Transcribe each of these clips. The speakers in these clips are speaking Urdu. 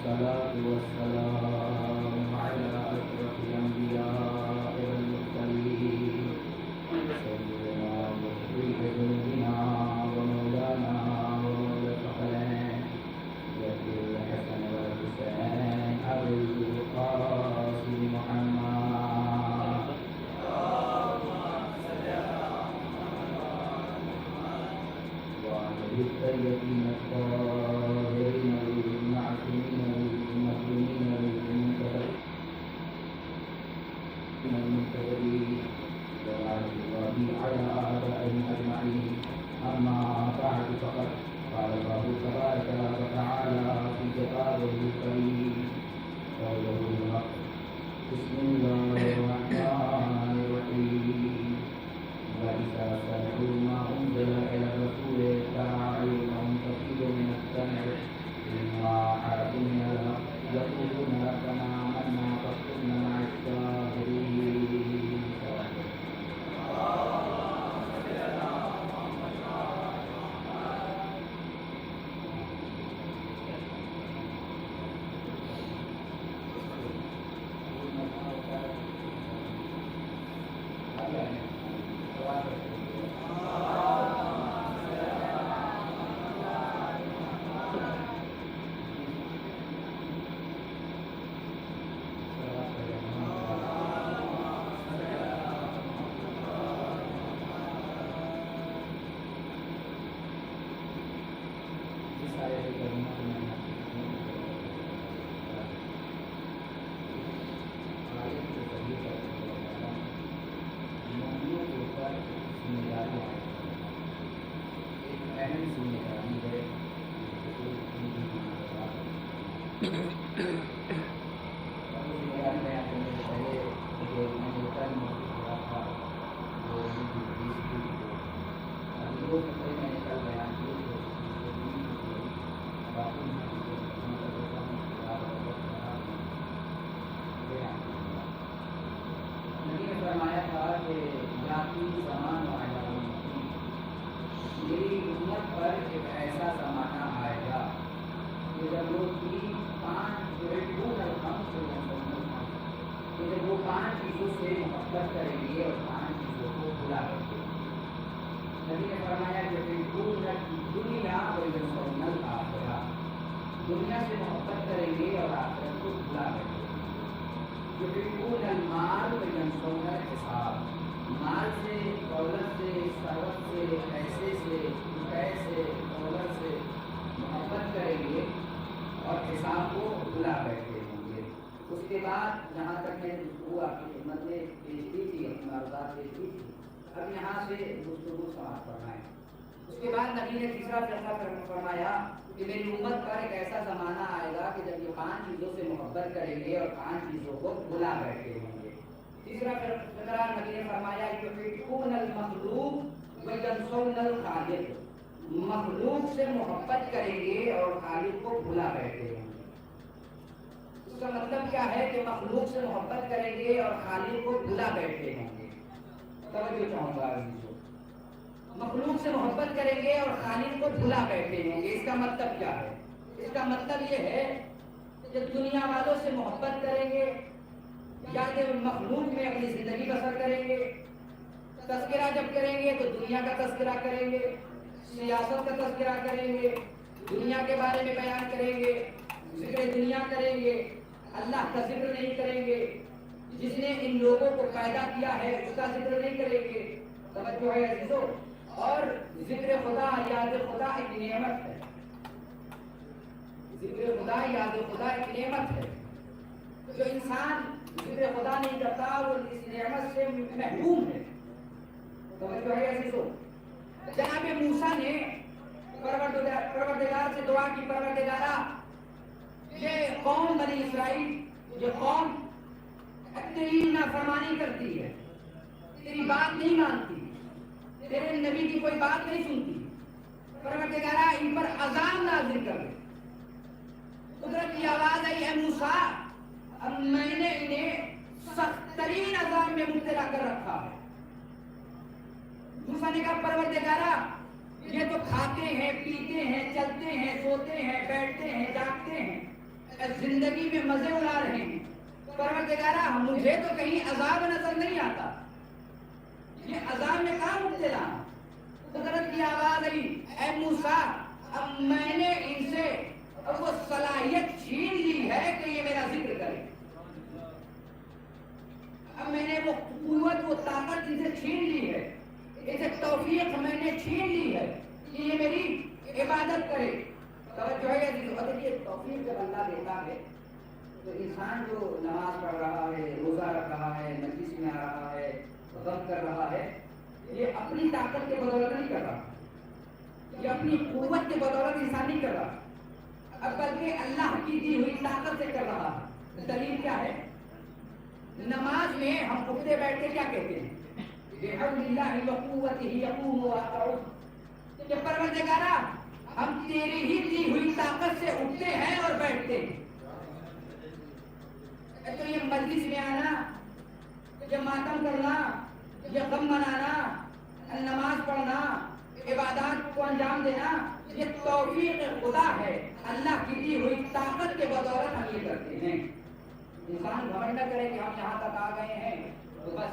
والصلاة والسلام على أشرف الأنبياء والمرسلين سيدنا وشفيع ذنوبنا ومولانا ومولى الثقلين سيد الحسن والحسين أبي القاسم محمد وعلى الطيبين الطاهرين المعصومين المظلومين المنتظرين ورحمة الله على آبائهم أجمعين. أما بعد فقد قال الله تبارك وتعالى في كتابه الكريم قوله الحق بسم الله الرحمن الرحيم وإذا سمعوا ما أنزل إلى الرسول ترى أعينهم تفيض من الدمع مما عرفوا من الحق يقولون ربنا آمنا فاكتبنا مع الشاهدين. فرمایا تھا کہ یاتی زمان میری امت پر ایک ایسا زمانہ آئے گا کہ جب وہ پانچ چیزوں سے محبت کریں گے اور پانچ چیزوں کو بھلا کر دیں گے. نبی نے فرمایا کہ دنیا دنیا سے محبت کریں گے اور آخرت کو بھلا کر دیں گے. المال وینسون الحساب مال سے دولت سے ثروت سے پیسے سے روپے سے دولت سے محبت کریں گے اور حساب کو بھلا بیٹھے ہوں گے. اس کے بعد جہاں تک میں گفتگو آپ کی خدمت میں پیش کی تھی اپنی معروضات پیش کی تھی اب یہاں سے گفتگو سماعت فرمائیں. اس کے بعد نبی نے تیسرا فیصلہ فرمایا کہ میری امت پر ایک ایسا زمانہ آئے گا کہ جب یہ پانچ چیزوں سے محبت کریں گے اور پانچ چیزوں کو بھلا بیٹھے ہوں گے. تیسرا فیصلہ نبی نے فرمایا یحبون المخلوق وینسون الخالق مخلوق سے محبت کریں گے اور خالق کو بھلا بیٹھے ہوں گے. اس کا مطلب کیا ہے کہ مخلوق سے محبت کریں گے اور خالق کو بھلا بیٹھے ہوں گے. توجہ چاہوں گا مخلوق سے محبت کریں گے اور خالق کو بھلا بیٹھے ہوں گے. اس کا مطلب کیا ہے؟ اس کا مطلب یہ ہے کہ دنیا والوں سے محبت کریں گے یا کہ مخلوق میں اپنی زندگی بسر کریں گے. تذکرہ جب کریں گے تو دنیا کا تذکرہ کریں گے, سیاست کا تذکرہ کریں گے, دنیا کے بارے میں بیان کریں گے, ذکر دنیا کریں گے, اللہ کا ذکر نہیں کریں گے. جس نے ان لوگوں کو پیدا کیا ہے اس کا ذکر نہیں کریں گے. توجہ ہے عزیزو. اور ذکر خدا یاد خدا ایک نعمت ہے. ذکر خدا یاد خدا ایک نعمت ہے. جو انسان ذکر خدا نہیں کرتا وہ اس نعمت سے محروم ہے. توجہ ہے عزیزو. جناب موسیٰ نے پروردگار سے دعا کی, پروردگارا یہ قوم بنی اسرائیل یہ قوم تیری نافرمانی کرتی ہے, تیری بات نہیں مانتی, تیرے نبی کی کوئی بات نہیں سنتی. پروردگارا ان پر عذاب نازل کر دے. قدرت کی آواز آئی ہے موسیٰ اب میں نے انہیں سخت ترین عذاب میں مبتلا کر رکھا ہے. موسیٰ نے کہا پروردگارا یہ تو کھاتے ہیں پیتے ہیں چلتے ہیں سوتے ہیں بیٹھتے ہیں جاگتے ہیں, زندگی میں مزے اڑا رہے ہیں. پروردگارا مجھے تو کہیں عذاب نظر نہیں آتا، یہ عذاب میں کہاں مبتلا ہوں. قدرت کی آواز آئی، اے موسیٰ اب میں نے ان سے وہ صلاحیت چھین لی ہے کہ یہ میرا ذکر کرے. اب میں نے وہ قوت وہ طاقت ان سے چھین لی ہے، اسے توفیق میں نے چھین لی ہے کہ یہ میری عبادت کرے. توجہ ہے عزیزو. اگر یہ توفیق جب اللہ دیتا ہے تو انسان جو نماز پڑھ رہا ہے، روزہ رکھ رہا ہے، مجلس میں آ رہا ہے، غم کر رہا ہے، یہ اپنی طاقت کے بدولت نہیں کر رہا، یہ اپنی قوت کے بدولت انسان نہیں کر رہا، اب بلکہ اللہ کی دی ہوئی طاقت سے کر رہا ہے. دلیل کیا ہے؟ نماز میں ہم اٹھتے بیٹھتے کیا کہتے ہیں؟ بِحَوْلِ اللَّهِ وَقُوَّتِهِ يَقُومُ وَيَقْعُدُ، کہ پروردگارا ہم تیری ہی دی ہوئی طاقت سے اٹھتے ہیں اور بیٹھتے ہیں. تو یہ مجلس میں آنا، یہ ماتم کرنا، یہ غم منانا، نماز پڑھنا، عبادات کو انجام دینا، یہ توفیق خدا ہے. اللہ کی دی ہوئی طاقت کے بدولت ہم یہ کرتے ہیں. انسان گھمنڈ نہ کرے کہ ہم یہاں تک آ گئے ہیں تو بس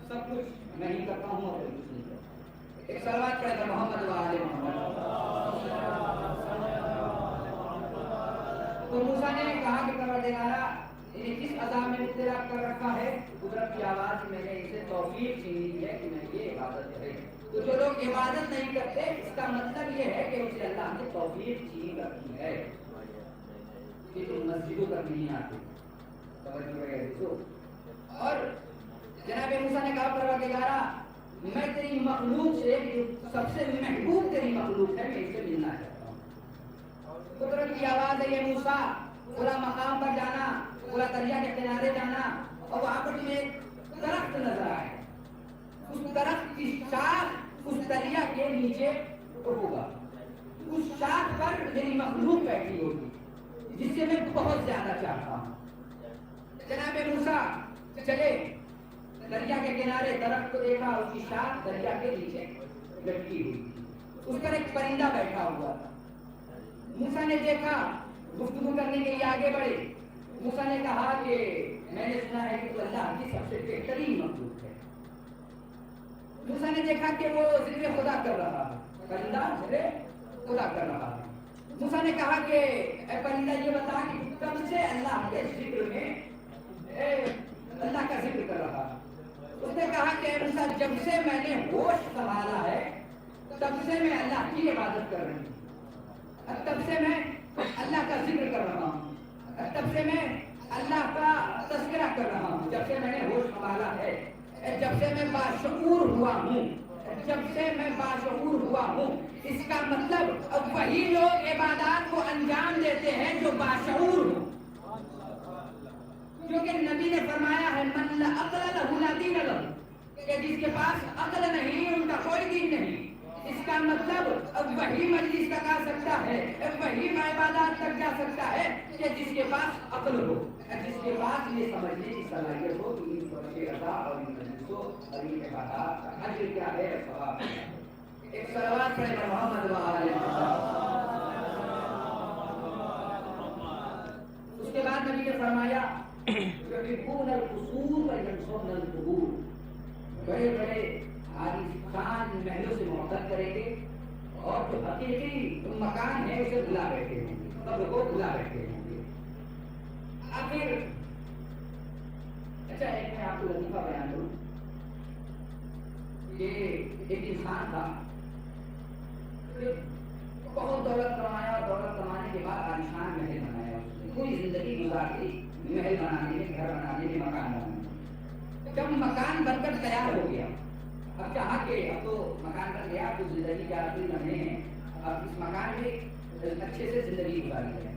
سب کچھ میں ہی کرتا ہوں اور کچھ نہیں کرتا. ایک صلوات پڑھے محمد و آل محمد. تو موسیٰ نے کہا کہ پروردگارا انہیں کس عذاب میں مبتلا کر رکھا ہے؟ قدرت کی آواز میں نے اسے توفیق چھین لی ہے کہ میں یہ عبادت کرے. تو جو لوگ عبادت نہیں کرتے اس کا مطلب یہ ہے کہ اسے اللہ نے توفیق چھین رکھی ہے کہ تم مسجدوں تک نہیں آتے. توجہ ہے عزیزو. اور جناب موسیٰ نے کہا پروردگارا میں تیری مخلوق سے جو سب سے محبوب تیری مخلوق ہے میں اسے ملنا چاہتا ہوں. قدرت کی آواز ہے یہ موسیٰ پورا مقام پر جانا، پورا دریا کے کنارے جانا اور وہاں پر تمہیں ایک درخت نظر آئے، اس درخت کی شاخ اس دریا کے نیچے ہوگا، اس شاخ پر میری مخلوق بیٹھی ہوگی جس سے میں بہت زیادہ چاہتا ہوں. جناب موسیٰ چلے دریا کے کنارے، درخت کو دیکھا، اس کی شاخ دریا کے نیچے لٹکی ہوئی تھی، اس پر ایک پرندہ بیٹھا ہوا تھا. موسیٰ نے دیکھا، گفتگو کرنے کے لیے آگے بڑھے. موسیٰ نے کہا کہ میں نے سنا ہے کہ تو اللہ کی سب سے بہترین مخلوق ہے. موسیٰ نے دیکھا کہ وہ ذکر خدا کر رہا ہے، پرندہ ذکر خدا کر رہا ہے. موسیٰ نے کہا کہ اے پرندہ یہ بتا کہ کب سے اللہ کے ذکر میں اللہ کا ذکر کر رہا ہے. اس نے کہا کہ اے موسیٰ جب سے میں نے ہوش سنبھالا ہے تب سے میں اللہ کی عبادت کر رہی ہوں، تب سے میں اللہ کا ذکر کر رہا ہوں، تب سے میں اللہ کا تذکرہ کر رہا ہوں. جب سے میں نے ہوش سنبھالا ہے، جب سے میں باشعور ہوا ہوں، جب سے میں باشعور ہوا ہوں. اس کا مطلب اب وہی لوگ عبادات کو انجام دیتے ہیں جو باشعور ہوں، کیونکہ نبی نے فرمایا ہے من لا عقل له لا دین له، کہ جس کے پاس عقل نہیں ان کا کوئی دین نہیں. اس کا مطلب اب وہی مجلس تک آ سکتا ہے، وہی عبادات تک جا سکتا ہے کہ جس کے پاس عقل ہو، جس کے پاس یہ سمجھنے کی صلاحیت ہو کہ ان فرشتے ادا اور ان مجلسوں اور ان عبادات کا اجر کیا ہے، ثواب کیا ہے. ایک صلوات پڑھے محمد و آل محمد. اس کے بعد نبی نے فرمایا يحبون القصور وينصرون القبور، بڑے بڑے عالیشان محلوں سے محبت کریں گے اور جو حقیقی مکان ہے اسے بھلا بیٹھے ہوں گے، قبر کو بھلا بیٹھے ہوں گے. آخر اچھا ایک میں آپ کو لطیفہ بیان کروں کہ ایک انسان تھا، بہت دولت کمایا اور دولت کمانے کے بعد عالیشان محل بنایا، اس نے پوری زندگی گزار دی محل بنانے میں، گھر بنانے میں، مکان بنانے میں. جب مکان بن کر تیار ہو گیا، اب چاہا کہ اب تو مکان بن گیا، تو زندگی کے آخری لمحے ہیں، اب اس مکان میں اچھے سے زندگی گزاری ہے.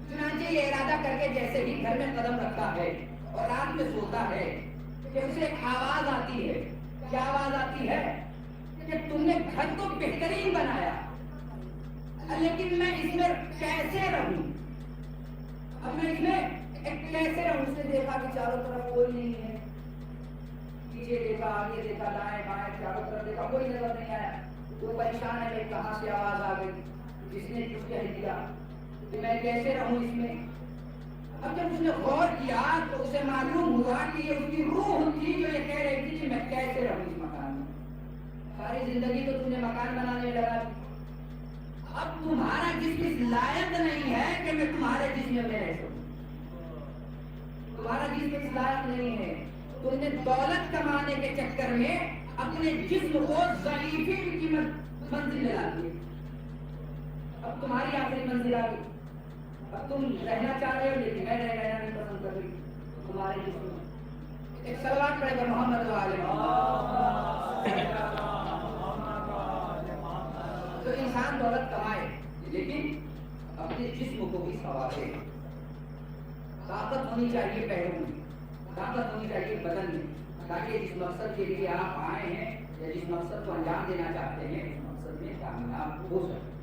چنانچہ یہ ارادہ کر کے جیسے ہی گھر میں قدم رکھتا ہے اور رات میں سوتا ہے کہ اسے ایک آواز آتی ہے. کیا آواز آتی ہے؟ کہ تم نے گھر تو بہترین بنایا لیکن میں اس میں کیسے رہوں، اب میں اس میں کیسے رہوں. اس نے دیکھا کہ چاروں طرف کوئی نہیں ہے، پیچھے دیکھا، آگے دیکھا، دائیں بائیں، چاروں طرف دیکھا، کوئی نظر نہیں آیا. وہ پریشان ہے کہ کہاں سے آواز آ گئی. جس نے کچھ کہہ دیا کہ میں کیسے رہوں اس میں. اب جب اس نے غور کیا تو اسے معلوم ہوا کہ یہ اس کی روح تھی جو یہ کہہ رہی تھی کہ میں کیسے رہوں اس مکان میں. ساری زندگی تو تم نے مکان بنانے لگا, اب تمہارا جسم اس لائق نہیں ہے کہ میں تمہارے جسم میں رہ سکوں. تمہارا جسم اس لائق نہیں ہے. تم نے دولت کمانے کے چکر میں اپنے جسم کو ضعیفی کی منزل میں لا دی. اب تمہاری آخری منزل آ گئی. اب تم رہنا چاہ رہے ہو لیکن میں رہنا نہیں پسند کر رہی تمہارے جسم میں. ایک صلوات پڑھے گا محمد علیہ. تو انسان دولت کمائے لیکن اپنے جسم کو بھی سنوارے. طاقت ہونی چاہیے پیروں میں, طاقت ہونی چاہیے بدن میں, تاکہ جس مقصد کے لیے آپ آئے ہیں یا جس مقصد کو انجام دینا چاہتے ہیں اس مقصد میں کامیاب ہو سکے.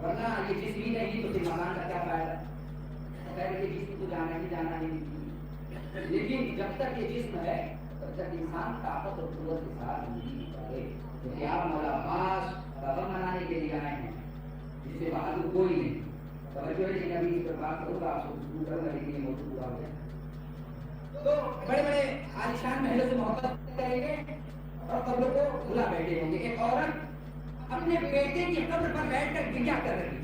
ورنہ یہ جسم ہی نہیں تو پھر مکان کا کیا فائدہ. خیر یہ جسم تو جانا ہی جانا ہے, لیکن جب تک یہ جسم ہے تب تک انسان طاقت اور قوت کے ساتھ زندگی کرے. کیونکہ آپ مولا عباس رقم منانے کے لیے آئے ہیں جس سے بہادر کوئی نہیں. توجہ ہے لیکن ابھی اس پر بات کروں گا, آپ کو شروع کروں گا لیکن یہ موضوع پورا ہو جائے. تو بڑے بڑے عالیشان محلوں سے محبت کریں گے اور قبروں کو بھلا بیٹھے ہوں گے. ایک عورت اپنے بیٹے کی قبر پر بیٹھ کر گریا کر رہی تھی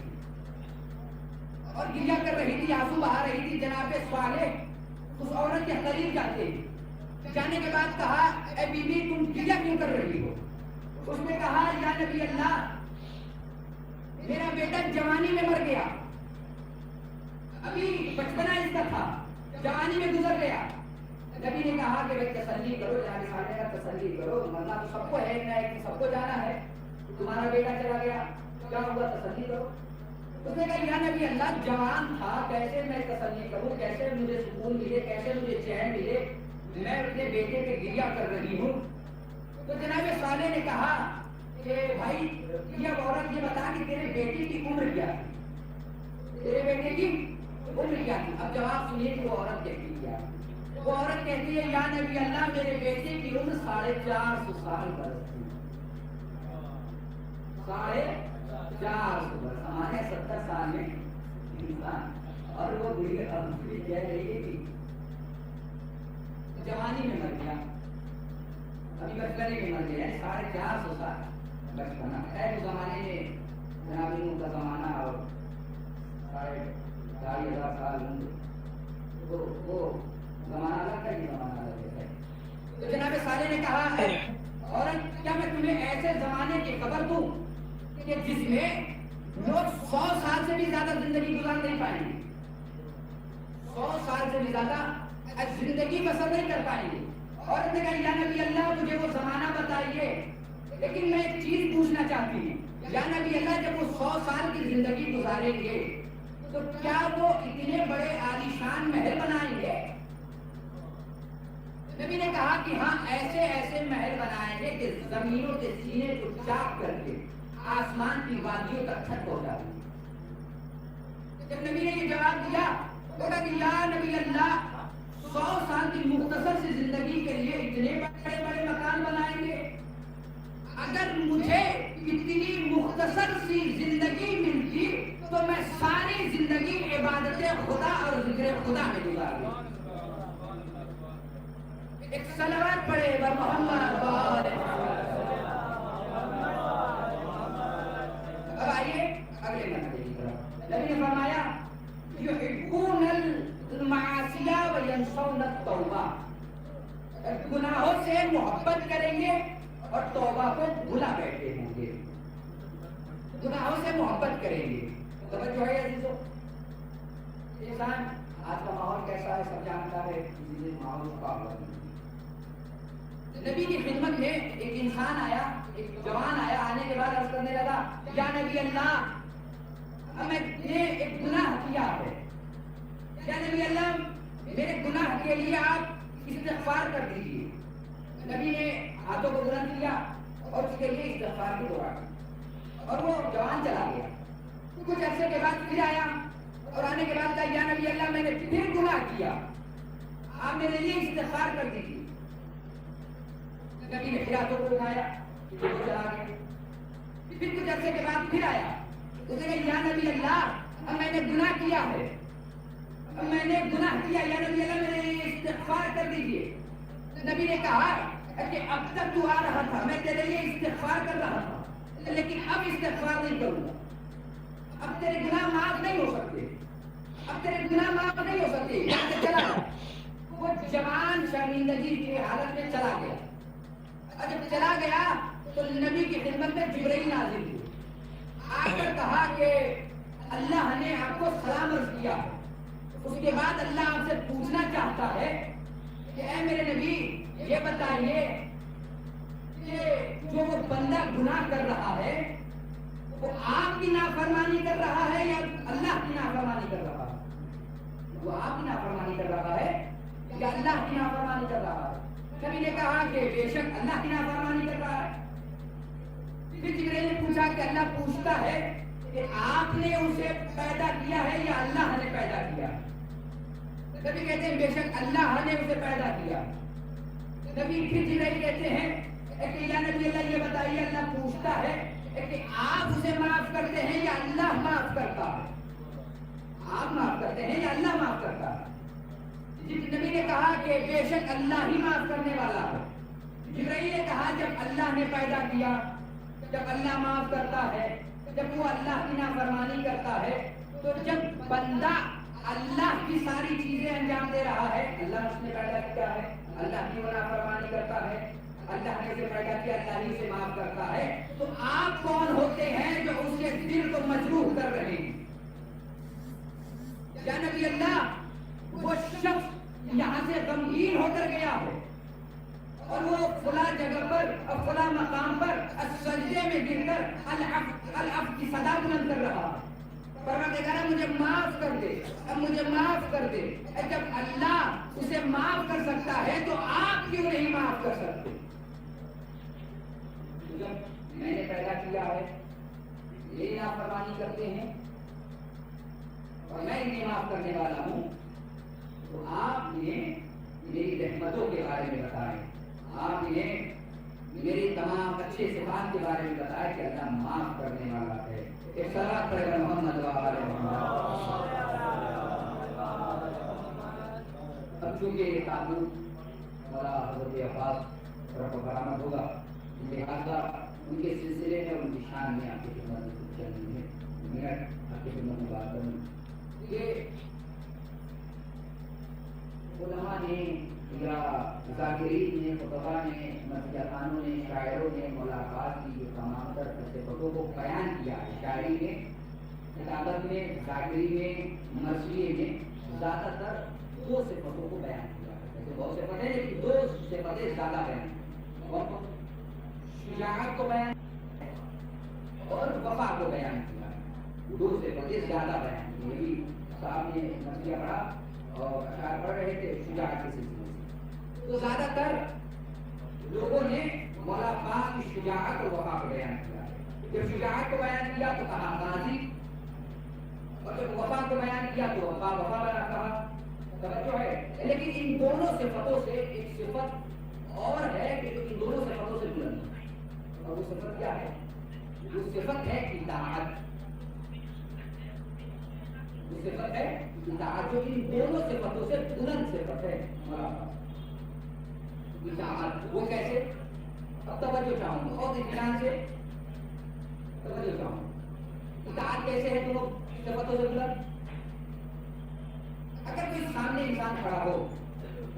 اور گریا کر رہی تھی, آنسو بہا رہی تھی. جناب صالح اس عورت کے قریب جاتے, جانے کے بعد کہا اے بی بی تم گریا کیوں کر رہی ہو. اس نے کہا یا نبی اللہ میرا بیٹا جوانی میں مر گیا, ابھی بچپنا اس کا تھا, جوانی میں گزر گیا. نبی نے کہا کہ بھائی تسلی کرو, جناب صالح کا تسلی کرو, مرنا تو سب کو ہے, کہ سب کو جانا ہے. تمہارا بیٹا چلا گیا, کیا ہوا, تسلی کرو. اس نے کہا یا نبی اللہ جوان تھا, کیسے میں تسلی کروں, کیسے مجھے سکون ملے, کیسے مجھے چین ملے, میں اپنے بیٹے پہ گریا کر رہی ہوں. تو جناب صالح نے کہا کہ بھائی یہ عورت یہ بتا کہ تیرے بیٹے کی عمر کیا تھی, تیرے بیٹے کی عمر کیا تھی. اب جواب سنیے کہ وہ عورت کہتی کیا. وہ عورت کہتی ہے یا نبی اللہ میرے بیٹے کی عمر 450 سال برس تھی. 450 برس ہمارے 70 سال میں انسان, اور وہ بڑی کہہ رہی ہے کہ جوانی میں مر گیا, ابھی بچپنے میں مر گیا, 450 سال بچپنا. خیر اس زمانے میں جناب ان کا زمانہ اور 4,500 سال وہ زمانہ الگ کا, یہ زمانہ الگ ہے. تو جناب صالح نے کہا عورت کیا میں تمہیں ایسے زمانے کی خبر دوں کہ جس میں لوگ 100 سال سے بھی زیادہ زندگی گزار نہیں پائیں گے, 100 سال سے بھی زیادہ زندگی بسر نہیں کر پائیں گے. عورت نے کہا یا نبی اللہ مجھے وہ زمانہ بتائیے, لیکن میں ایک چیز پوچھنا چاہتی ہوں, یا نبی اللہ جب وہ 100 سال کی زندگی گزاریں گے تو کیا وہ اتنے بڑے عالیشان محل بنائیں گے. نبی نے کہا کہ ہاں ایسے ایسے محل بنائیں گے کہ زمینوں کے سینے کو چاک کر کے آسمان کی وادیوں تک چھت پہنچا دیں. جب نبی نے یہ جواب دیا تو کہا کہ یا نبی اللہ 100 سال کی مختصر سی زندگی کے لیے اتنے بڑے بڑے مکان بنائیں گے. اگر مجھے اتنی مختصر سی زندگی ملتی تو میں ساری زندگی عبادت خدا اور ذکر خدا میں گزار دوں. ایک صلوات پڑھے بر محمد. اب آئیے اگلے مرحلے کی طرف. نبی نے فرمایا یحبون المعاصی وینسون التوبہ, گناہوں سے محبت کریں گے اور توبہ کو بھلا بیٹھے ہوں گے. گناہوں سے محبت کریں گے. توجہ ہے عزیزو, انسان آج کا ماحول کیسا ہے سب جانتا ہے, اسی ماحول کا پابند. نبی کی خدمت میں ایک انسان آیا, ایک جوان آیا. آنے کے بعد عرض کرنے لگا یا نبی اللہ میں نے ایک گناہ کیا ہے, یا نبی اللہ میرے گناہ کے لیے آپ استغفار کر دیجیے. نبی نے ہاتھوں کو بلند کیا اور اس کے لیے استغفار کی دعا کی, اور وہ جوان چلا گیا. کچھ عرصے کے بعد پھر آیا اور آنے کے بعد کہا یا نبی اللہ میں نے پھر گناہ کیا, آپ میرے لیے استغفار کر دیجیے. نبی نے پھر ہاتھوں کو اٹھایا, وہ چلا گیا. پھر کچھ عرصے کے بعد پھر آیا, اس نے کہا یا نبی اللہ اب میں نے گناہ کیا ہے، اب میں نے گناہ کیا، یا نبی اللہ میرے لیے استغفار کر دیجیے۔ نبی نے کہا کہ اب تک تو آ رہا تھا، میں تیرے لیے استغفار کر رہا تھا، لیکن اب استغفار نہیں کروں گا، اب تیرے گناہ معاف نہیں ہو سکتے، اب تیرے گناہ معاف نہیں ہو سکتے، یہاں سے چلا گیا۔ وہ جوان شرمندگی کی حالت میں چلا گیا، اور جب چلا گیا تو نبی کی خدمت میں جبرائیل نازل ہوئے، آ کر کہا کہ اللہ نے آپ کو سلام عرض کیا ہے۔ اس کے بعد اللہ آپ سے پوچھنا چاہتا ہے کہ اے میرے نبی یہ بتائیے کہ جو وہ بندہ گناہ کر رہا ہے وہ آپ کی نافرمانی کر رہا ہے یا اللہ کی نافرمانی کر رہا ہے؟ وہ آپ کی نافرمانی کر رہا ہے یا اللہ کی نافرمانی کر رہا ہے؟ نبی نے کہا کہ بے شک اللہ کی نافرمانی کر رہا ہے۔ پھر جبرائیل نے پوچھا کہ اللہ پوچھتا ہے کہ آپ نے اسے پیدا کیا ہے یا اللہ نے پیدا کیا؟ نبی کہتے ہیں بے شک اللہ نے اسے پیدا کیا۔ نبی پھر جبرائیل کہتے ہیں کہ یا نبی اللہ یہ بتائیے، اللہ پوچھتا ہے کہ آپ اسے معاف کرتے ہیں یا اللہ معاف کرتا ہے؟ آپ معاف کرتے ہیں یا اللہ معاف کرتا ہے؟ نبی نے کہا کہ بے شک اللہ ہی معاف کرنے والا ہے۔ جبرائیل نے کہا جب اللہ نے پیدا کیا، جب اللہ معاف کرتا ہے، جب وہ اللہ کی نافرمانی کرتا ہے، تو جب بندہ اللہ کی ساری چیزیں انجام دے رہا ہے، اللہ اس نے پیدا کیا ہے، اللہ کی نافرمانی کرتا ہے، اللہ نے اسے پیدا کیا، اللہ ہی سے معاف کرتا ہے، تو آپ کون ہوتے ہیں جو اس کے دل کو مجروح کر رہے ہیں؟ یا نبی اللہ وہ شخص یہاں سے غمگین ہو کر گیا ہے اور وہ فلاں جگہ پر اور فلاں مقام پر سجدے میں گر کر العفو کی صدا بلند کر رہا ہے، پروردگار مجھے معاف کر دے، اب مجھے معاف کر دے۔ جب اللہ اسے معاف کر سکتا ہے تو آپ کیوں نہیں معاف کر سکتے؟ جب میں نے پیدا کیا ہے یہ نافرمانی کرتے ہیں اور میں انہیں معاف کرنے والا ہوں، تو آپ نے میری رحمتوں کے بارے میں بتائیں، آپ نے میری تمام اچھے صفات کے بارے میں بتایا کہ اللہ معاف کرنے والا ہے۔ ایک صلاۃ پڑھیں محمد و آل محمد۔ اب چونکہ یہ تعلق مولا حضرت عباس رب برآمد ہوگا، لہٰذا ان کے سلسلے میں ان کی شان میں آپ کی خدمت میں چلنی ہے، منٹ آپ کی خدمت میں بات کروں۔ یہ علماء نے یا ذاکرین نے، خطباء نے، مرثیہ خانوں نے، شاعروں نے ملاقات کی جو تمام تر صفتوں کو بیان کیا ہے، شاعری میں، کتابت میں، ذاکری میں، مرثیے میں زیادہ تر دو صفتوں کو بیان کیا ہے۔ ایسے بہت صفت ہیں لیکن دو صفتیں زیادہ بیان کی، اور شجاعت کو بیان اور وفا کو بیان کیا ہے، دو صفتیں زیادہ بیان کی۔ یہ بھی صاحب نے مرثیہ پڑھا اور اشعار پڑھ رہے تھے شجاعت کے سلسلے سے، تو زیادہ تر لوگوں نے مولا پاک کی شجاعت اور وفا کو بیان کیا ہے۔ جب شجاعت کو بیان کیا تو کہا غازی، اور جب وفا کو بیان کیا تو وفا بنا کہا۔ توجہ ہے، لیکن ان دونوں صفتوں سے ایک صفت اور ہے کہ جو ان دونوں صفتوں سے بلند ہے، اور وہ صفت کیا ہے؟ وہ صفت ہے اطاعت، وہ صفت ہے اطاعت، جو ان دونوں صفتوں سے بلند صفت ہے اطاعت۔ وہ کیسے؟ اب توجہ چاہوں گا اور اطمینان سے توجہ چاہوں گا۔ اطاعت کیسے ہے دونوں صفتوں سے بلند؟ اگر کوئی سامنے انسان کھڑا ہو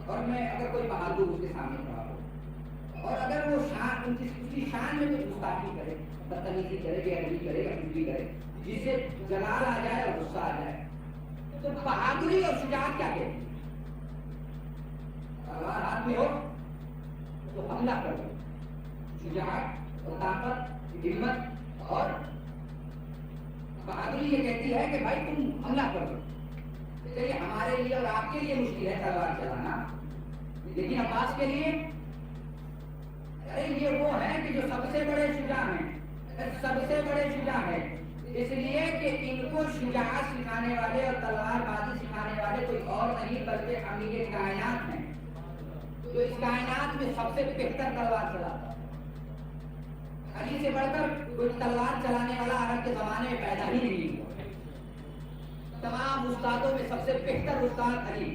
اور اگر کوئی بہادر اس کے سامنے کھڑا ہو اور اگر وہ شان اس کی شان میں کوئی گستاخی کرے، بدتمیزی کرے، بے ادبی کرے یا کچھ بھی کرے جس سے جلال آ جائے اور غصہ آ جائے، تو بہادری اور شجاعت کیا کہتے ہیں؟ تلوار ہاتھ میں ہو تو حملہ کرو، شجاعت اور طاقت، ہمت اور بہادری یہ کہتی ہے کہ بھائی تم حملہ کرو۔ چلیے ہمارے لیے اور آپ کے لیے مشکل ہے تلوار چلانا، لیکن عباس کے لیے ارے یہ وہ ہے کہ جو سب سے بڑے شجاع ہیں، سب سے بڑے شجاع ہیں، اس لیے کہ ان کو شجاعت سکھانے والے اور تلوار بازی سکھانے والے کوئی اور نہیں بلکہ امیر کائنات ہیں، جو اس کائنات میں سب سے بہتر تلوار چلاتا ہے۔ علی سے بڑھ کر کوئی تلوار چلانے والا عرب کے زمانے میں پیدا ہی نہیں ہوا، تمام استادوں میں سب سے بہتر استاد علی،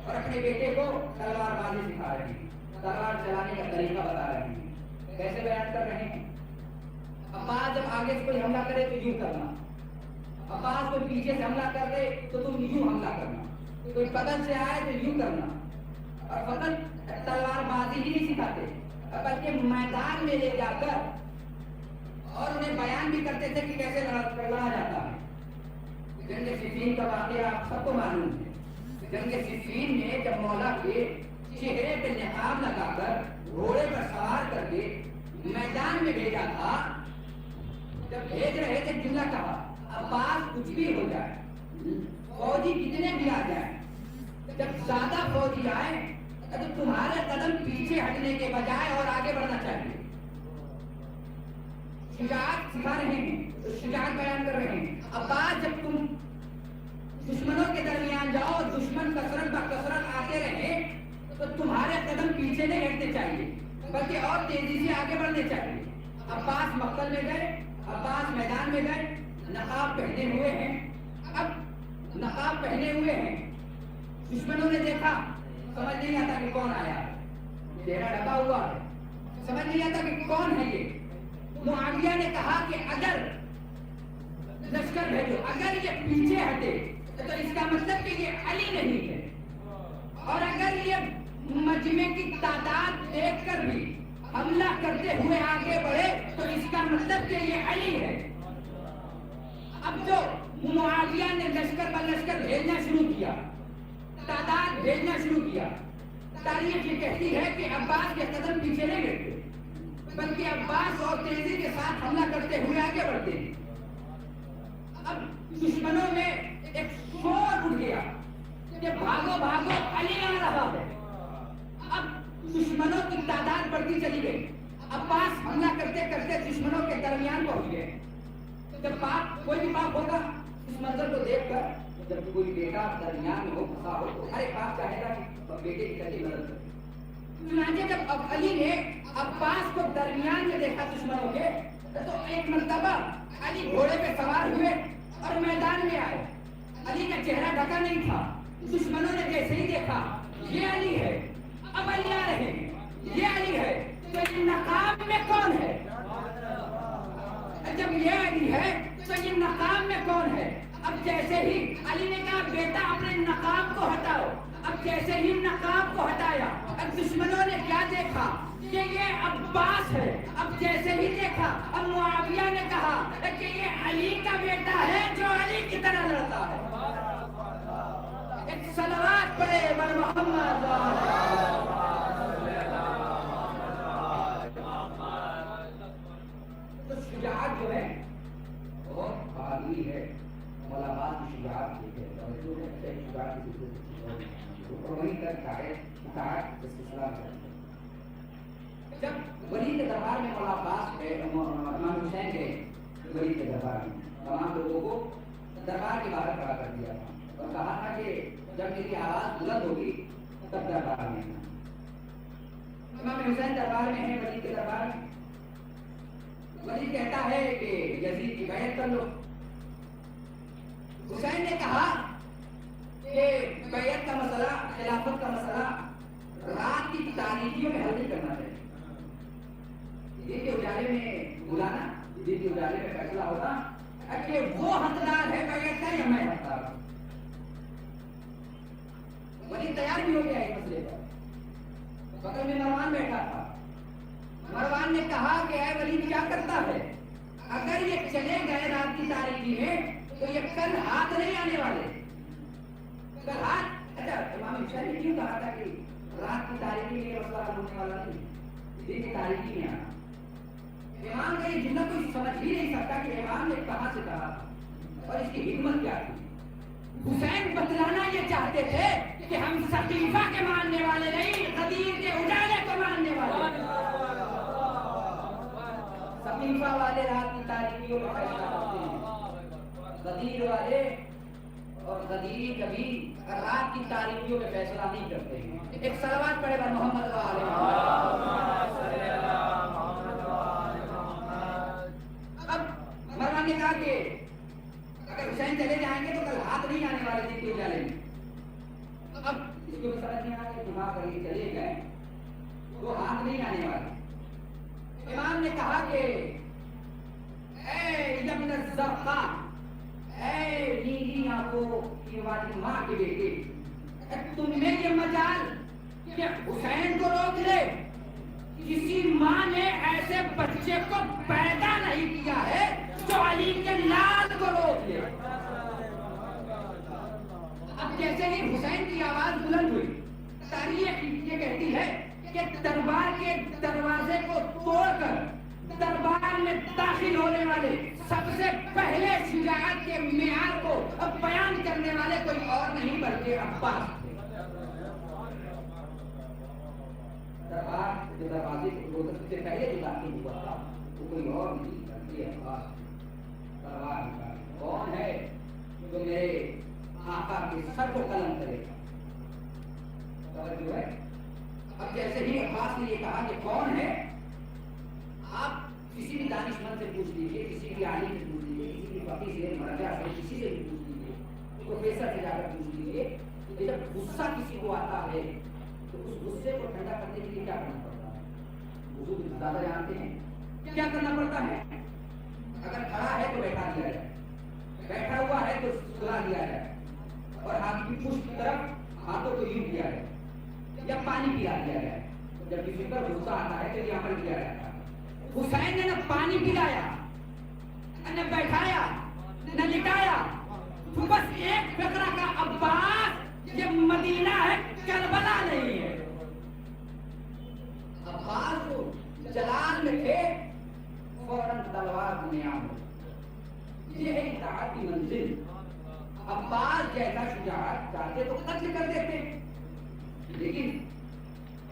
اور اپنے بیٹے کو تلوار بازی سکھا رہے ہیں، تلوار چلانے کا طریقہ بتا رہے ہیں، کیسے بیان کر رہے ہیں؟ عباس جب آگے سے کوئی حملہ کرے تو یوں کرنا، عباس کوئی پیچھے سے حملہ کر دے تو تم یوں حملہ کرنا، کوئی بدن سے آئے تو یوں کرنا، اور فقط تلوار بازی ہی نہیں سکھاتے بلکہ میدان میں لے جا کر اور انہیں بیان بھی کرتے تھے کہ کیسے لڑا جاتا ہے۔ جنگ صفین کا واقعہ آپ سب کو معلوم ہے۔ جنگ صفین میں جب مولا کے چہرے پہ نقاب لگا کر گھوڑے پر سوار کر کے میدان میں بھیجا تھا، جب بھیج رہے تھے جملہ کہا عباس کچھ بھی ہو جائے، فوجی کتنے بھی آ جائیں، جب زیادہ فوجی آئے تو تمہارے قدم پیچھے ہٹنے کے بجائے اور آگے بڑھنا چاہیے۔ شجاعت سکھا رہے ہیں، شجاعت بیان کر رہے ہیں۔ عباس جب تم دشمنوں کے درمیان جاؤ، دشمن کثرت بہ کثرت آتے رہے تو تمہارے قدم پیچھے نہیں ہٹنے چاہیے بلکہ اور تیزی سے آگے بڑھنے چاہیے۔ عباس مقتل میں گئے، عباس میدان میں گئے، نقاب پہنے ہوئے ہیں، اب نقاب پہنے ہوئے ہیں، دشمنوں نے دیکھا، سمجھ نہیں آتا کہ کون آیا، چہرہ ڈھکا ہوا ہے، سمجھ نہیں آتا کہ کون ہے یہ۔ معاویہ نے کہا کہ اگر لشکر بھیجو، اگر یہ پیچھے ہٹے تو اس کا مطلب کہ یہ علی نہیں ہے، اور اگر یہ مجمع کی تعداد دیکھ کر بھی حملہ کرتے ہوئے آگے بڑھے تو اس کا مطلب کہ یہ علی ہے۔ اب جو معاویہ نے لشکر بہ لشکر بھیجنا شروع کیا، تعداد بھیجنا شروع کیا، تاریخ یہ کہتی ہے کہ عباس کے قدم پیچھے نہیں ہٹتے بلکہ عباس اور تیزی کے ساتھ حملہ کرتے ہوئے آگے بڑھتے ہیں۔ اب دشمنوں میں ایک شور اٹھ گیا کہ بھاگو بھاگو علی آ رہا ہے۔ اب دشمنوں کی تعداد بڑھتی چلی گئی، عباس حملہ کرتے کرتے دشمنوں کے درمیان پہنچ گئے۔ جب باپ کوئی بھی باپ ہوگا اس منظر کو دیکھ کر، جب کوئی بیٹا درمیان میں ہو پھنسا ہو تو ہر ایک باپ چاہے گا کہ بیٹے کی جلدی مدد کرے۔ چنانچہ جب اب علی نے عباس کو درمیان میں دیکھا دشمنوں کے تو ایک مرتبہ علی گھوڑے پہ سوار ہوئے اور میدان میں آئے۔ علی کا چہرہ ڈھکا نہیں تھا، دشمنوں نے جیسے ہی دیکھا یہ علی ہے، اب علی آ رہے ہیں، یہ علی ہے، تو یہ نقاب میں کون ہے؟ جب یہ علی ہے تو یہ نقاب میں کون ہے؟ اب جیسے ہی علی نے کہا بیٹا اپنے نقاب کو ہٹاؤ، اب جیسے ہی نقاب کو ہٹایا، اب دشمنوں نے کیا دیکھا کہ یہ عباس ہے، اب جیسے ہی دیکھا اب معاویہ نے کہا کہ یہ علی کا بیٹا ہے جو علی کی طرح لڑتا ہے۔ ایک صلوات پڑھے بر محمد۔ تو شجاعت جو ہے بہت بہادری ہے، ملابات کی شجاعت ہے، اور جو ہے شجاعت کی وہی تک اطاعت استسلام ہے۔ جب ولی کے دربار میں مولا عباس امام حسین گئے، ولی کے دربار میں تمام لوگوں کو دربار کے باہر کھڑا کر دیا تھا اور کہا تھا کہ جب میری آواز بلند ہوگی تب دربار میں آنا۔ امام حسین دربار میں ہے، ولی کے دربار میں، ولی کہتا ہے کہ یزید کی بیعت کر لو۔ حسین نے کہا کہ بیعت کا مسئلہ، خلافت کا مسئلہ رات کی تاریکیوں میں حل نہیں کرنا چاہیے، دن کے اجالے میں بلانا، دن کے اجالے میں فیصلہ ہوگا کہ وہ حقدار ہے بیعت کا یا میں حقدار ہوں۔ ولی تیار بھی ہو گیا اس مسئلے پر، بغل میں مروان بیٹھا تھا۔ مروان نے کہا کہ اے ولی کیا کرتا ہے، اگر یہ چلے گئے رات کی تاریکی میں تو یہ کل ہاتھ نہیں آنے والے، کل ہاتھ۔ اچھا امام حسین نے کیوں کہا تھا کہ رات کی تاریکی میں یہ مسئلہ حل ہونے والا نہیں، دن کی تاریکی میں آنا؟ امام کا یہ جملہ کوئی سمجھ ہی نہیں سکتا کہ امام نے کہاں سے کہا اور اس کی حکمت کیا تھی۔ حسین بتلانا یہ چاہتے تھے کہ ہم سقیفہ کے ماننے والے نہیں، غدیر کے اجالے کو ماننے والے۔ سقیفہ والے رات کی تاریکیوں میں فیصلہ کرتے ہیں، غدیر والے اور غدیری کبھی رات کی تاریکیوں میں فیصلہ نہیں کرتے ہیں۔ ایک صلوات پڑھے بر محمد و آل محمد۔ اب مروان نے کہا کہ اگر حسین چلے جائیں گے تو کل ہاتھ نہیں آنے والے تھے کوئی جالے میں. اب اس کو بھی سمجھ نہیں آ رہا کہ دماغ کر کے چلے گئے وہ ہاتھ نہیں آنے والے. امام نے کہا کہ اے ابن الزرقاء، اے نیلی آنکھوں کی والی ماں کے بیٹے، تم نے یہ مجال کہ حسین کو روک لے. کسی ماں نے ایسے بچے کو پیدا نہیں کیا ہے جو علی کے لال کو روک لے. اب جیسے ہی حسین کی آواز بلند ہوئی، تاریخ یہ کہتی ہے کہ دربار کے دروازے کو توڑ کر دربار میں داخل ہونے والے سب سے پہلے شجاعت کے معیار کو بیان کرنے والے کوئی اور نہیں بلکہ عباس. دربار کے دروازے کو سب سے پہلے جو داخل ہوا تھا وہ کوئی اور نہیں بلکہ عباس. دربار کا کون ہے جو میرے آقا کے سر کو قلم کرے گا؟ توجہ ہے. اب جیسے ہی عباس نے یہ کہا کہ کون ہے، آپ کسی بھی دانش مند سے پوچھ لیجیے، کسی بھی عالم سے پوچھ لیجیے، کسی بھی فقیہ سے، مرجع سے، کسی سے بھی پوچھ لیجیے، پروفیسر سے جا کر پوچھ لیجیے کہ جب غصہ کسی کو آتا ہے تو اس غصے کو ٹھنڈا کرنے کے لیے کیا کرنا پڑتا ہے؟ حضور زیادہ جانتے ہیں کیا کرنا پڑتا ہے. اگر کھڑا ہے تو بیٹھا دیا جائے، بیٹھا ہوا ہے تو سلا دیا جائے، اور ہاتھ کی پشت کی طرف ہاتھوں کو یوں کیا جائے یا پانی پلا دیا جائے. جب کسی پر غصہ آتا ہے تو یہ عمل کیا جاتا ہے. حسین نے نہ پانی پلایا، نہ بیٹھایا، نہ لٹایا، بس ایک فقرہ کا عباس یہ مدینہ ہے، کربلا نہیں ہے. عباس جو جلال میں تھے فوراً تلوار دنیا میں. یہ ہے اطاعت کی منزل. عباس جیسا شجاعت چاہتے تو قتل کر دیتے، لیکن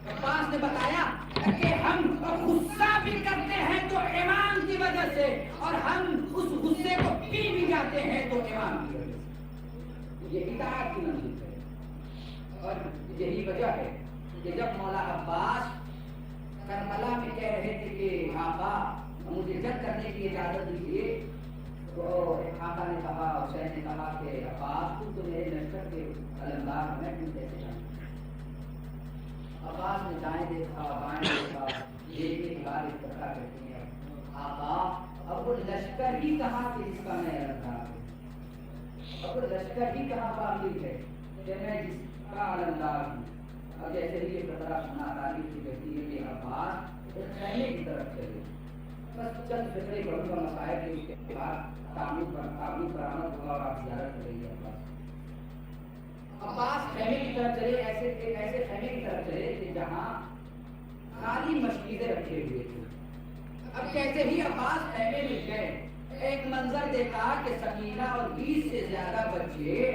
عباس نے بتایا کہ ہم غصہ بھی کرتے ہیں تو امام کی وجہ سے، اور ہم اس غصے کو پی بھی جاتے ہیں تو امام کی وجہ سے. یہ اطاعت کی منزل ہے. اور یہی وجہ ہے کہ جب مولا عباس کربلا میں کہہ رہے تھے کہ آقا مجھے جنگ کرنے کی اجازت دیجیے، تو آقا نے کہا، حسین نے کہا کہ عباس تو میرے لشکر کے علمدار ہیں، تم کیسے جانا. عباس نے دائیں دیکھا، بائیں دیکھا، دیکھنے کے بعد اکٹھا کرتے ہیں آقا اب وہ لشکر ہی کہاں کہ جس کا میں علمدار ہوں. اب وہ لشکر ہی کہاں باقی ہے کہ میں جس کا علمدار ہوں. اب جیسے ہی یہ خطرہ سنا تاریخ کی کہتی ہے کہ عباس ایک خیمے کی طرف چلے. بس چند فکرے بڑھوں کا مسائل ہے، اس کے بعد تعلق برآمد ہوگا اور آپ زیارت کریں گے. عباس خیمے کی طرف چلے، ایسے خیمے کی طرف چلے کہ جہاں خالی مشکیزیں رکھے ہوئے تھے. اب کیسے ہی عباس خیمے میں گئے، ایک منظر دیکھا کہ سکینہ اور 20 سے زیادہ بچے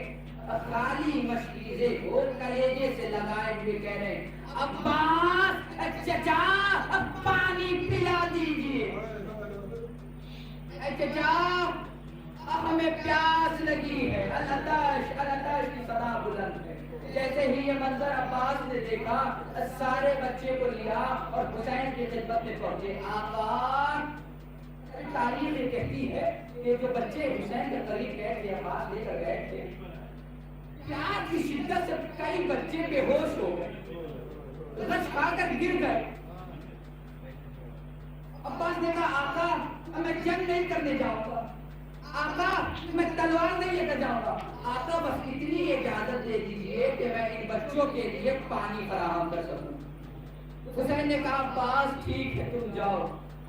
خالی مشکیزے کو کلیجے سے لگائے ہوئے کہہ رہے ہیں عباس چچا پانی پلا دیجیے، چچا ہمیں پیاس لگی ہے، العطش العطش کی صدا بلند ہے. جیسے ہی یہ منظر عباس نے دیکھا، سارے بچے کو لیا اور حسین کی خدمت میں پہنچے. آقا تاریخ یہ کہتی ہے کہ جو بچے حسین کے قریب گئے تھے، عباس لے کر گئے تھے، پیار کی شدت سے کئی بچے بے ہوش ہو گئے، رش کھا کر گر گئے. عباس نے کہا آقا میں جنگ نہیں کرنے جاؤں گا، آقا میں تلوار نہیں لے کر جاؤں گا، آقا بس اتنی اجازت دے دیجیے کہ میں ان بچوں کے لیے پانی فراہم کر سکوں. حسین نے کہا عباس ٹھیک ہے تم جاؤ.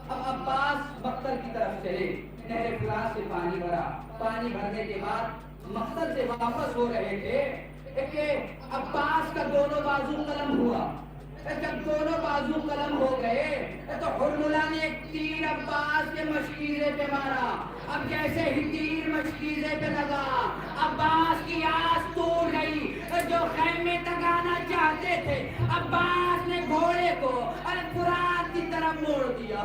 اب عباس مقتل کی طرف چلے، نہر فرات سے پانی بھرا. پانی بھرنے کے بعد مقتل سے واپس ہو رہے تھے کہ عباس کا دونوں بازو قلم ہوا. جب دونوں بازو قلم ہو گئے تو حرملہ نے ایک تیر عباس کے مشکیزے پہ مارا. اب جیسے ہی تیر مشکیزے پہ لگا، عباس کی آس ٹوٹ گئی. جو خیمے تک آنا چاہتے تھے، عباس نے گھوڑے کو الفرات کی طرف موڑ دیا.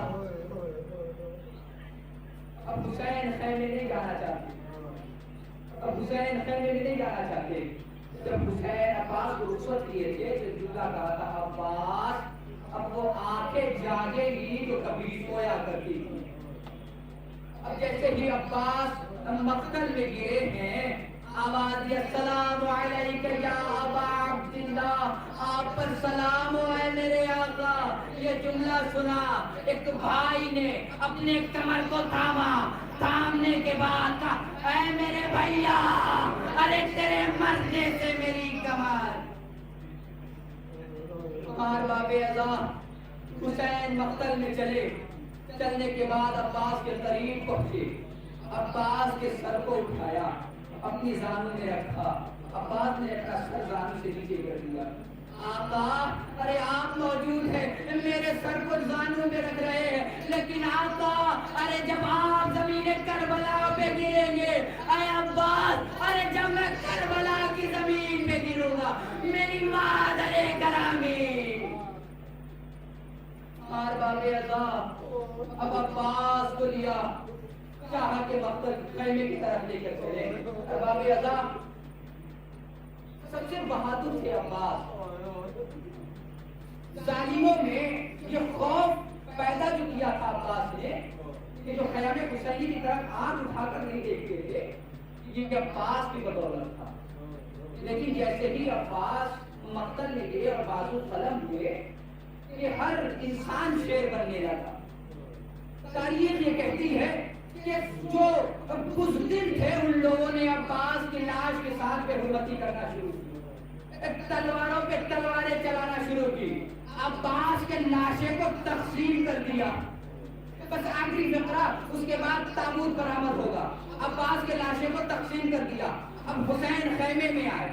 اب حسین خیمے نہیں جانا چاہتے، اب حسین خیمے میں نہیں جانا چاہتے. جب حسین عباس کو رخصت کیے تھے تو جملہ کہا تھا عباس اب وہ آنکھیں جاگے گی جو کبھی سویا کرتی تھی. اب جیسے ہی عباس مقتل میں گرے ہیں، آواز یہ السلام علیک یا ابا عبداللہ، آپ پر سلام ہو اے میرے آقا، یہ جملہ سنا، ایک بھائی نے اپنے کمر کو تھاما، تھامنے کے بعد کہا اے میرے بھیا، ارے تیرے مرنے سے میری کمر۔ مار باب ازاں حسین مقتل میں چلنے کے بعد عباس کے قریب پہنچے، عباس کے سر کو اٹھایا، اپنی زانوں میں رکھا، عباس نے اپنا سر زانوں سے نیچے کر دیا۔ آقا ارے آپ موجود ہیں، میرے سر کو زانوں میں رکھ رہے ہیں، لیکن آقا ارے جب آپ زمین کربلا پہ گریں گے، اے عباس ارے جب میں کربلا کی زمین میں گروں گا، میری مادر گرامی۔ مار باب ازاں اب عباس کو لیا، چاہا کہ وقت خیمے کی طرف لے کر چلے۔ باب ازاں سب سے بہادر تھے عباس، ظالموں میں یہ خوف پیدا جو کیا تھا عباس نے کہ جو خیام حسینی کی طرف آنکھ اٹھا کر نہیں دیکھتے تھے، یہ عباس کی بدولت تھا۔ لیکن جیسے ہی عباس مقتل میں گئے اور بازو قلم ہوئے، کہ ہر انسان شیر بننے لگا۔ تاریخ یہ کہتی ہے کہ جو بزدل تھے ان لوگوں نے عباس کی لاش کے ساتھ بے حرمتی کرنا شروع کی، تلواروں پہ تلواریں چلانا شروع کی، عباس کے لاشیں کو تقسیم کر دیا۔ بس آخری فقرہ، اس کے بعد تابوت برآمد ہوگا۔ عباس کے لاشیں کو تقسیم کر دیا۔ اب حسین خیمے میں آئے،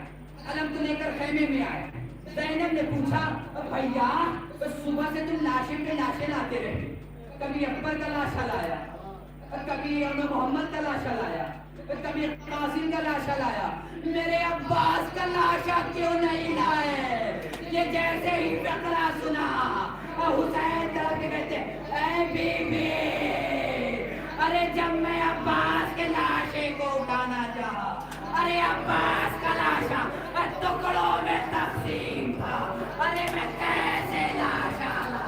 علم کو لے کر خیمے میں آئے۔ زینب نے پوچھا بھیا صبح سے تم لاشیں پہ لاشیں لاتے رہے، کبھی اکبر کا لاشا لایا، کبھی محمد کا لاشا لایا، کبھی قاسم کا لاشا لایا، میرے عباس کا لاشا کیوں نہیں لائے؟ یہ جیسے ہی فقرہ سنا حسین طرف کے کہتے اے بی بی، ارے جب میں عباس کے لاشے کو اٹھانا چاہا، ارے عباس کا لاشا ٹکڑوں میں تقسیم تھا، ارے میں کیسے لاشا لا؟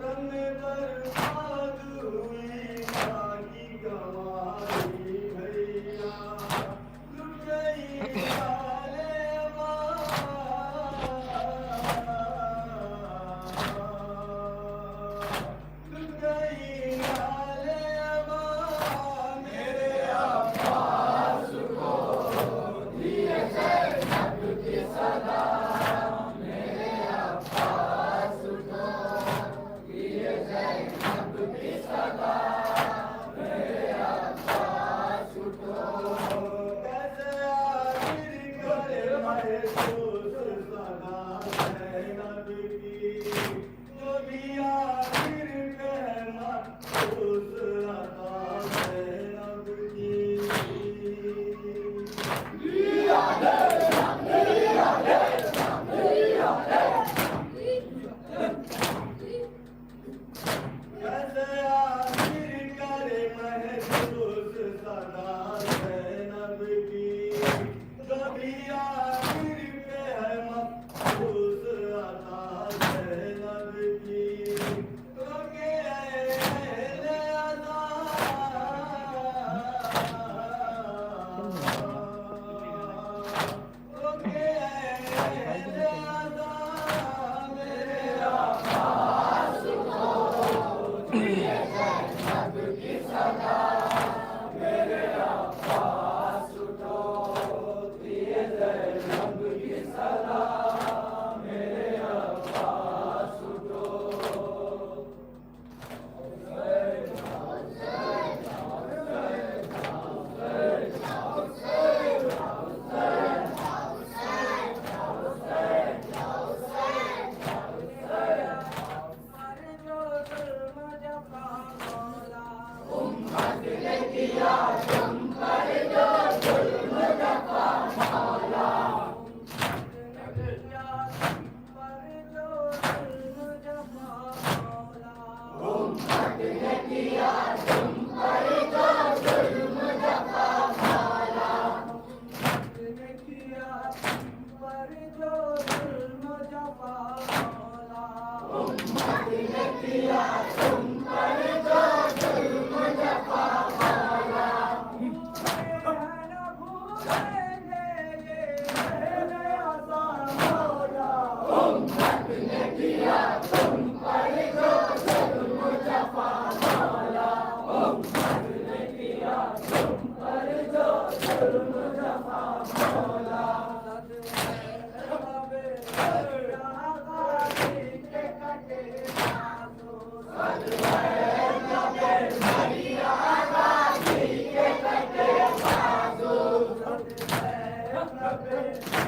رم برباد ہوئی ماں کی کمائی شب